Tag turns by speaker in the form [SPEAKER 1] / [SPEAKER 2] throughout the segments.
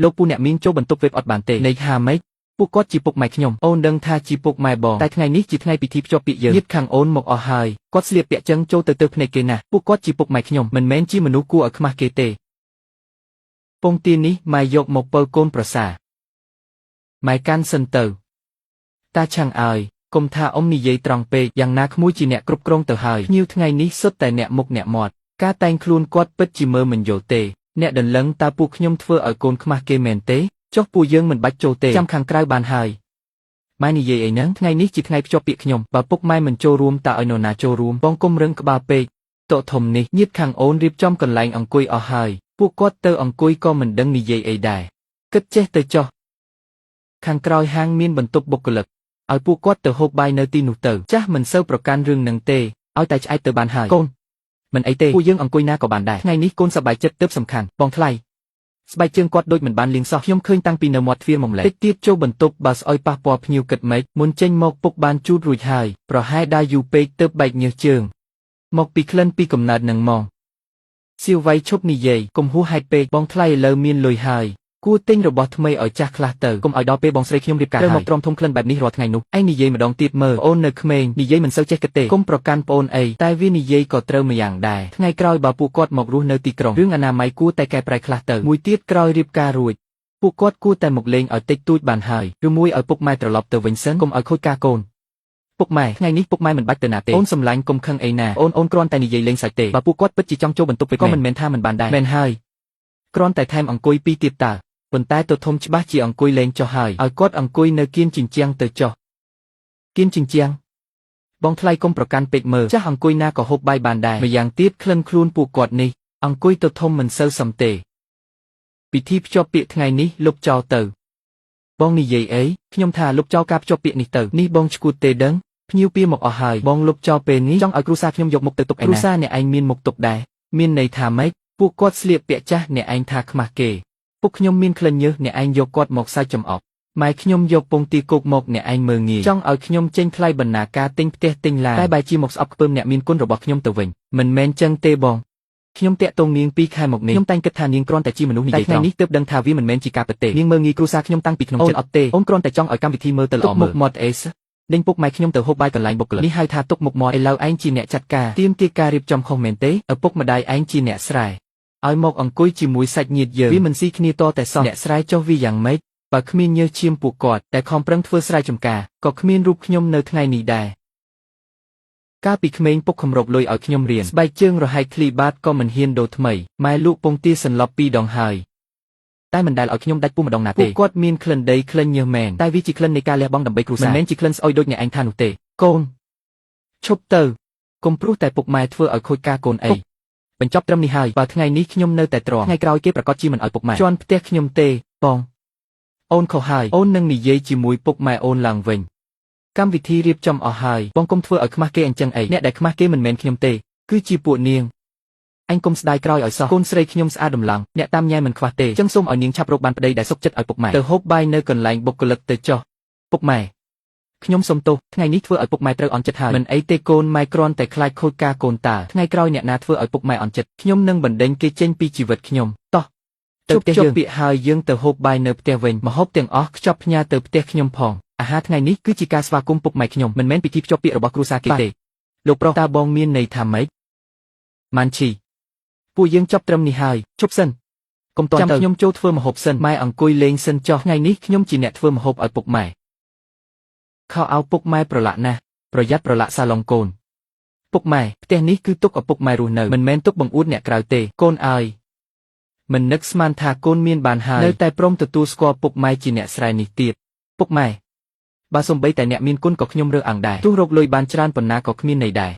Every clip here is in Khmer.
[SPEAKER 1] លោកពូអ្នកមានចូលបន្ទប់វេបអត់បានទេនៃហាម៉េចពួកគាត់ជាពុកម៉ែខ្ញុំអូនដឹងថាជាពុកម៉ែបងតែថ្ងៃនេះជាថ្ងៃពិធីភ្ជាប់ពាក្យយើងញាតិខាងអូនមកអស់ហើយគាត់ស្លៀកពាក់ចឹងចូលទៅភ្នែកគេណាស់ពួកគាត់ជាពុកម៉ែខ្ញុំមិនមែនជាមនុស្សគួរឲ្យខ្មាស់គេទេពងទានេះម៉ែយកមកពៅកូនប្រសាម៉ែកាន់សិនទៅតាឆាំងអើយកុំថាអ៊ំនិយាយត្រង់ពេកយ៉ាងណាក្មួយជាអ្នកគ្រប់គ្រងទៅហើយភ្ញៀវថ្ងៃនេះសុទ្ធតែអ្នកមុខអ្នកមាត់ការតែងខ្លួនគាត់ពិតជាមើលមិនយល់ទេអ្នកដន្លឹងតើពួកខ្ញុំធ្វើឲ្យកូនខ្មាស់គេមែនទេចុះពួកយើងមិនបាច់ចូលទេចាំខាងក្រៅបានហើយម៉ែនិយាយអីហ្នឹងថ្ងៃនេះជាថ្ងៃភ្ជាប់ពាក្យខ្ញុំបើពុកម៉ែមិនចូលរួមតើឲ្យនរណាចូលរួមបងគុំរឹងក្បាលពេកតុធំនេះញាតិខាងអូនរៀបចំកន្លែងអង្គុយអស់ហើយពួកគាត់ទៅអង្គុយក៏មិនដឹងនិយាយអីដែរគិតចេះទៅចុះខាងក្រោយហាងមានបន្ទប់បុគ្គលិកឲ្យពួកគាត់ទៅហូបបាយនៅទីនោះទៅចាស់មិនសូវប្រកាន់រឿងនឹងទេឲ្យតែឆ្អែតទៅបានហើយកូនមិនអីទេពួកយើងអង្គុយណាក៏បានដែរថ្ងៃនេះកូនសប្បាយចិត្តទើបសំខាន់បងថ្លៃស្បែកជើងគាត់ដូចមិនបានលាងសោះខ្ញុំឃើញតាំងពីនៅមាត់ទ្វារមកម្លេះតិចទៀតចូលបន្ទប់បើស្អុយប៉ះពាល់ភ្ញៀវគិតម៉េចមុនចេញមកពុកបានជូតរួចហើយប្រហែលដើរយូរពេកទើបបែកញើសជើងមកពីក្លិនពីកំណើតនឹងមកសៀវវៃឈប់និយាយកុំហួសហេតុពេកបងថ្លៃឥឡូវមានលុយហើយគួរទិញរបស់ថ្មីឲ្យចាស់ខ្លះទៅកុំឲ្យដល់ពេលបងស្រីខ្ញុំរៀបការហើយមកទ្រាំធំក្លិនបែបនេះរាល់ថ្ងៃនោះឯងនិយាយម្ដងទៀតមើលអូននៅក្មេងនិយាយមិនសូវចេះគិតទេកុំប្រកាន់ប្អូនអីតែវានិយាយក៏ត្រូវម្យ៉ាងដែរថ្ងៃក្រោយបើពួកគាត់មករស់នៅទីក្រុងរឿងអនាម័យគួរតែកែប្រែខ្លះទៅមួយទៀតក្រោយរៀបការរួចពួកគាត់គួរតែមកលេងឲ្យតិចតួចបានហើយឬមួយឲ្យពុកម៉ែត្រឡប់ទៅវិញសិនកុំឲ្យខូចការកូនពុកម៉ែថ្ងៃនេះពុកម៉ែមិនបាច់ទៅណាទេអូនសម្លាញ់កុំខឹងអីណាអូនគ្រាន់តែនិយាយលេងសើចទេបើពួកគាត់ពិតជាចង់ចូលបន្ទប់វិញក៏មិនមែនថាមិនបានដែរមែនហើយគ្រាន់តែថែមអង្គុយពីរទៀតតើប៉ុន្តែទៅធំច្បាស់ជាអង្គុយលេងចុះហើយឲ្យគាត់អង្គុយនៅគៀនជញ្ជាំងទៅចុះគៀនជញ្ជាំងបងថ្លៃកុំប្រកាន់ពេកមើលចាស់អង្គុយណាក៏ហូបបាយបានដែរម្យ៉ាងទៀតក្លិនខ្លួនពួកគាត់នេះអង្គុយទៅធំមិនសូវសមទេពិធីភ្ជាប់ពាក្យថ្ងៃនេះលុបចោលទៅបងនិយាយអីខ្ញុំថាលុបចោលការភ្ជាប់ពាក្យនេះទៅនេះបងឈួតទេដឹងភ្ញៀវពីមកអស់ហើយបងលុបចោលពេលនេះចង់ឲ្យគ្រូសាខ្ញុំយកមុខទៅទុកឯណាគ្រូសាអ្នកឯងមានមុខទុកដែរមានន័យថាម៉េចពួកគាត់ស្លៀកពាក់ចាស់អ្នកឯងថាខ្មាស់គេពុកខ្ញុំមានក្លិនញើសអ្នកឯងយកគាត់មកសើចចំអប់ម៉ែខ្ញុំយកពងទាគោកមកអ្នកឯងមើងងាយចង់ឲ្យខ្ញុំចេញថ្លៃបណ្ណាការទិញផ្ទះទិញឡានតែបែរជាមកស្អប់ខ្ពើមអ្នកមានគុណរបស់ខ្ញុំទៅវិញមិនមែនចឹងទេបងខ្ញុំតាក់ទងនាង2 ខែមកនេះខ្ញុំតែងគិតថានាងគ្រាន់តែជាមនុស្សនិយាយត្រង់តែថ្ងៃនេះទើបដឹងថាវាមិនមែនជាការពិតទេនាងមើងងាយគ្រួសារខ្ញុំតាំងពីក្នុងចិត្តអត់ទេអូនគ្រាន់តែចង់ឲ្យកម្មវិធីមើលទៅល្អមើលមាត់អេសដេញពុកម៉ែខ្ញុំទៅហូបបាយកន្លែងបុគ្គលិកនេះហៅថាទុកមុខមាត់ឥឡូវឯងជាអ្នកចាត់ការទៀមទាការរៀបចំខុសមែនទេឪពុកម្ដាយឯងជាអ្នកស្រែឲ្យមកអង្គុយជាមួយសាច់ញាតិយើងវាមិនស៊ីគ្នាតតែសោះអ្នកស្រែចុះវាយ៉ាងម៉េចបើគ្មានញើសឈាមពួកគាត់តែខំប្រឹងធ្វើស្រែចម្ការក៏គ្មានរូបខ្ញុំនៅថ្ងៃនេះដែរកាលពីក្មេងពុកខំរកលុយឲ្យខ្ញុំរៀនស្បែកជើងរហែកឃ្លីបាតក៏មិនហ៊ានដូរថ្មីម៉ែលក់ពងទាសន្លប់2 ដងហើយតែមិនដែលឲ្យខ្ញុំដាច់ពុះម្ដងណាទេពួកគាត់មានក្លិនដីក្លិនញើសមែនតែវាជាក្លិននៃការលះបង់ដើម្បីគ្រួសារមិនមែនជាក្លិនស្អុយដូចអ្នកឯងថានោះទេកូនឈប់ទៅកុំព្រោះតែពុកម៉ែធ្វើឲ្យខូចការកូនអីបញ្ចប់ត្រឹមនេះហើយបើថ្ងៃនេះខ្ញុំនៅតែទ្រាំថ្ងៃក្រោយគេប្រកាសជាមិនឲ្យពុកម៉ែជន់ផ្ទះខ្ញុំទេបងអូនខុសហើយអូននឹងនិយាយជាមួយពុកម៉ែអូនឡើងវិញកម្មវិធីរៀបចំអស់ហើយបងកុំធ្វើឲ្យខ្មាស់គេអញ្ចឹងអីអ្នកដែលខ្មាស់គេមិនមែនខ្ញុំទេគឺជាពួកនាងអញកុំស្ដាយក្រោយឲ្យសោះកូនស្រីខ្ញុំស្អាតដំឡងអ្នកតាមញ៉ែមិនខ្វះទេចឹងសូមឲ្យនាងឆាប់រកបានប្តីដែលសុខចិត្តឲ្យពុកម៉ែទៅហូបបាយនៅកន្លែងបុគ្គលិកទៅចុះពុកម៉ែខ្ញុំសុំទោសថ្ងៃនេះធ្វើឲ្យពុកម៉ែត្រូវអន់ចិត្តហើយមិនអីទេកូនម៉ែគ្រាន់តែខ្លាចខូចការកូនតាថ្ងៃក្រោយអ្នកណាធ្វើឲ្យពុកម៉ែអន់ចិត្តខ្ញុំនឹងបណ្ដេញគេចេញពីជីវិតខ្ញុំតោះទៅផ្ទះយើងពាក្យហើយយើងទៅហូបបាយនៅផ្ទះវិញម្ហូបទាំងអស់ខ្ចប់ផ្ញើទៅផ្ទះខ្ញុំផងអាហារថ្ងៃនេះគឺជាការស្វាគមន៍ពុកម៉ែខ្ញុំមិនមែនពិធីភ្ជាប់ពាក្យរបស់គ្រួសារគេទេលោកប្រុសតាបងមានន័យថាម៉េចម៉ាន់ឈីពួកយើងចប់ត្រឹមនេះហើយជប់សិនកុំតន់ទៅខ្ញុំចូលធ្វើម្ហូបសិនម៉ែអង្គុយលេងសិនចុះថ្ងៃនេះខ្ញុំជាអ្នកធ្វើម្ហូបឲ្យពុកម៉ែខោឲ្យពុកម៉ែប្រឡាក់ណាស់ប្រយ័ត្នប្រឡាក់សាឡុងកូនពុកម៉ែផ្ទះនេះគឺទុកឲ្យពុកម៉ែរស់នៅមិនមែនទុកបង្អួតអ្នកក្រៅទេកូនអើយមិននឹកស្មានថាកូនមានបានហើយនៅតែព្រមទទួលស្គាល់ពុកម៉ែជាអ្នកស្រែនេះទៀតពុកម៉ែបើសំបីតែអ្នកមានគុណក៏ខ្ញុំរើសអើងដែរទោះរកលុយបានច្រើនប៉ុណ្ណាក៏គ្មានន័យដែរ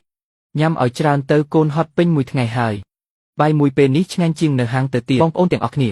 [SPEAKER 1] ញ៉ាំឲ្យច្រើនទៅកូនហត់ពេញមួយថ្ងៃហើយបាយមួយពេលនេះឆ្ងាញ់ជាងនៅហាងទៅទៀតបងប្អូនទាំងអស់គ្នា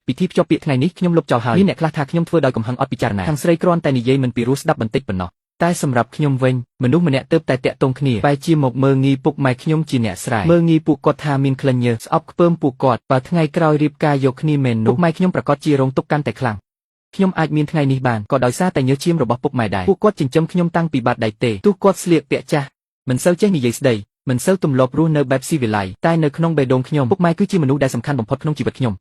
[SPEAKER 1] ពិធីភ្ជាប់ពាក្យថ្ងៃនេះខ្ញុំលុបចោលហើយមានអ្នកខ្លះថាខ្ញុំធ្វើដោយកំហឹងអត់ពិចារណាខាងស្រីគ្រាន់តែនិយាយមិនពីរោះស្ដាប់បន្តិចប៉ុណ្ណោះតែសម្រាប់ខ្ញុំវិញមនុស្សម្នាក់ទើបតែតាក់ទងគ្នាបែរជាមកមើងងាយពុកម៉ែខ្ញុំជាអ្នកស្រែមើងងាយពួកគាត់ថាមានក្លិនញើសស្អប់ខ្ពើមពួកគាត់បើថ្ងៃក្រោយរៀបការយកគ្នាមែននោះពុកម៉ែខ្ញុំប្រកាសជារងទុក្ខកាន់តែខ្លាំងខ្ញុំអាចមានថ្ងៃនេះបានក៏ដោយសារតែញើសឈាមរបស់ពុកម៉ែដែរពួកគាត់ចិញ្ចឹមខ្ញុំតាំងពីបាតដៃទេទោះគាត់ស្លៀកពាក់ចាស់មិនសូវចេះនិយាយស្ដីមិនសូវទម្លាប់រស់នៅបែបស៊ីវិល័យតែនៅក្នុងបេះដូងខ្ញុំពុកម៉ែគឺជាមនុស្សដែលសំខាន់បំផុតក្នុងជីវិតខ្ញុំ